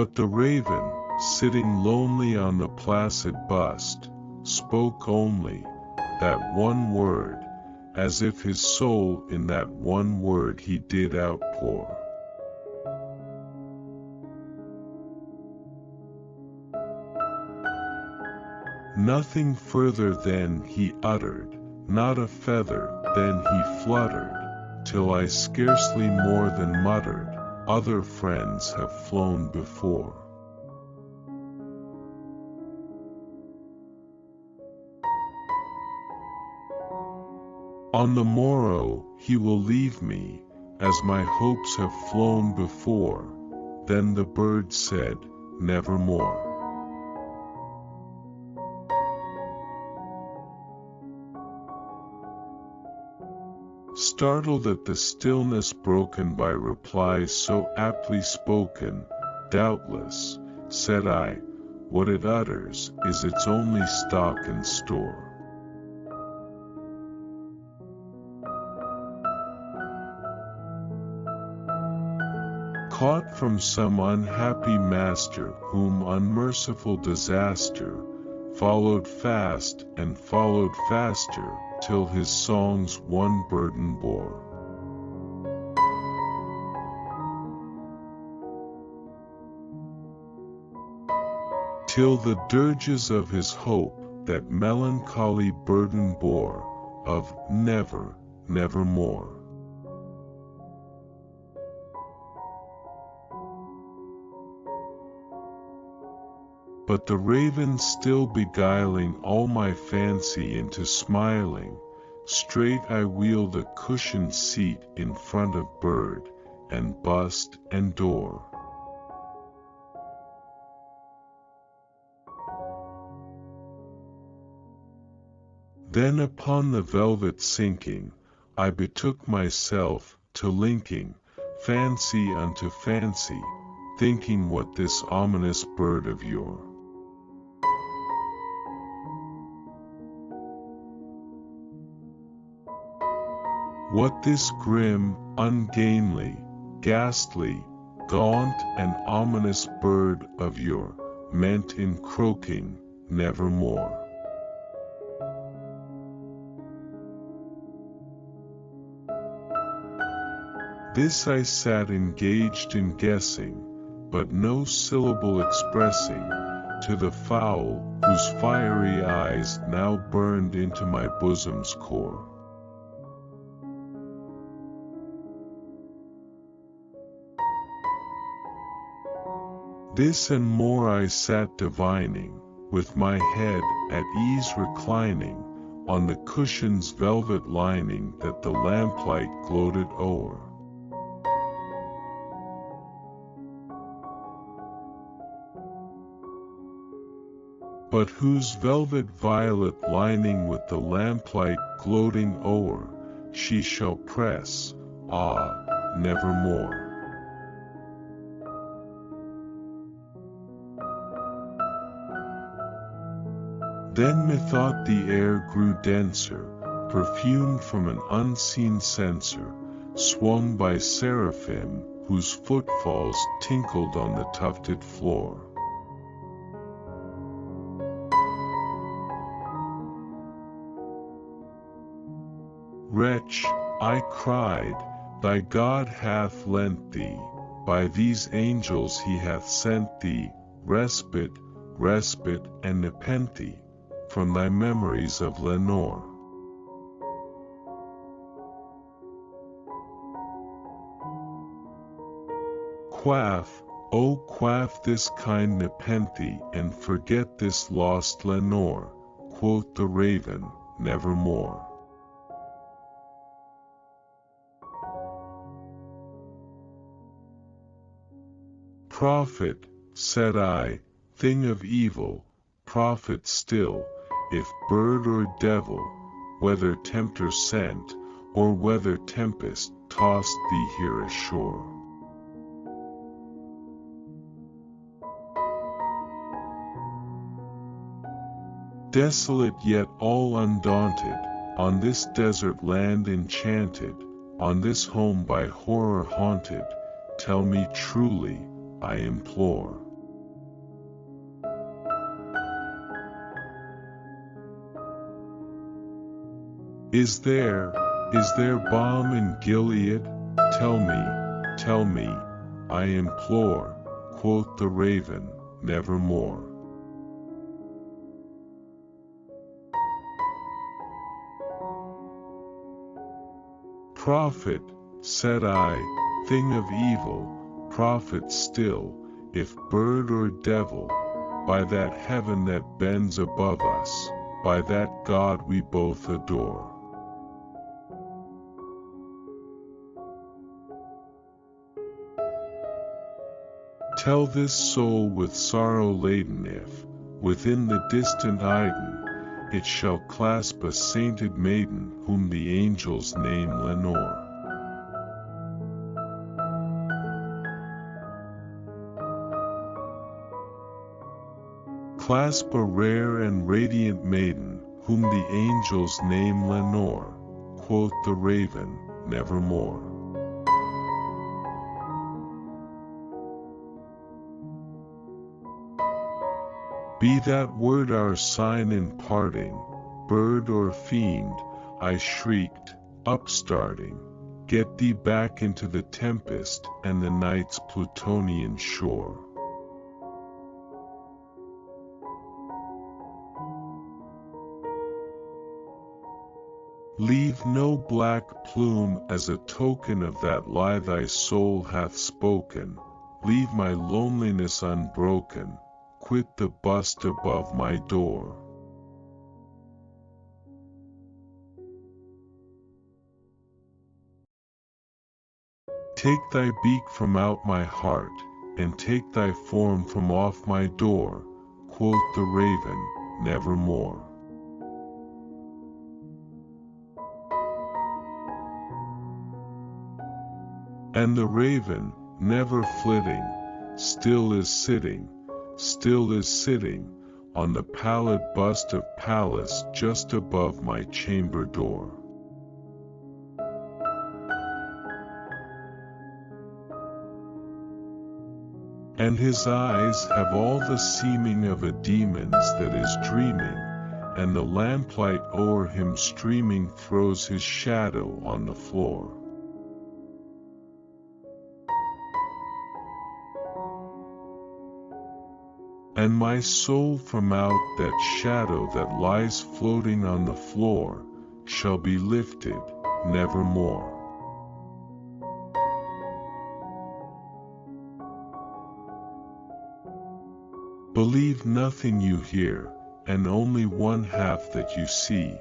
But the raven, sitting lonely on the placid bust, spoke only that one word, as if his soul in that one word he did outpour. Nothing further then he uttered, not a feather then he fluttered, till I scarcely more than muttered, other friends have flown before. On the morrow he will leave me, as my hopes have flown before. Then the bird said, Nevermore. Startled at the stillness broken by replies so aptly spoken, doubtless, said I, what it utters is its only stock and store. Caught from some unhappy master whom unmerciful disaster followed fast and followed faster, till his songs one burden bore. Till the dirges of his hope that melancholy burden bore, of never, nevermore. But the raven still beguiling all my fancy into smiling, straight I wheeled a cushioned seat in front of bird, and bust and door. Then upon the velvet sinking, I betook myself to linking fancy unto fancy, thinking what this ominous bird of yore. What this grim, ungainly, ghastly, gaunt and ominous bird of yore meant in croaking, nevermore. This I sat engaged in guessing, but no syllable expressing, to the fowl whose fiery eyes now burned into my bosom's core. This and more I sat divining, with my head at ease reclining, on the cushion's velvet lining that the lamplight gloated o'er. But whose velvet violet lining with the lamplight gloating o'er, she shall press, ah, nevermore. Then methought the air grew denser, perfumed from an unseen censer, swung by seraphim, whose footfalls tinkled on the tufted floor. Wretch, I cried, thy God hath lent thee, by these angels he hath sent thee, respite, respite and nepenthe, from thy memories of Lenore. Quaff, oh quaff this kind nepenthe and forget this lost Lenore, quoth the raven, nevermore. Prophet, said I, thing of evil, prophet still, if bird or devil, whether tempter sent, or whether tempest tossed thee here ashore. Desolate yet all undaunted, on this desert land enchanted, on this home by horror haunted, tell me truly, I implore. Is there balm in Gilead? Tell me, I implore, quoth the raven, nevermore. Prophet, said I, thing of evil, prophet still, if bird or devil, by that heaven that bends above us, by that God we both adore. Tell this soul with sorrow laden if, within the distant Iden, it shall clasp a sainted maiden whom the angels name Lenore. Clasp a rare and radiant maiden whom the angels name Lenore, quoth the raven, nevermore. Be that word our sign in parting, bird or fiend, I shrieked, upstarting, get thee back into the tempest and the night's Plutonian shore. Leave no black plume as a token of that lie thy soul hath spoken, leave my loneliness unbroken, quit the bust above my door. Take thy beak from out my heart, and take thy form from off my door, quoth the raven, nevermore. And the raven, never flitting, still is sitting, on the pallid bust of Pallas just above my chamber door. And his eyes have all the seeming of a demon's that is dreaming, and the lamplight o'er him streaming throws his shadow on the floor. And my soul from out that shadow that lies floating on the floor, shall be lifted, nevermore. Believe nothing you hear, and only one half that you see.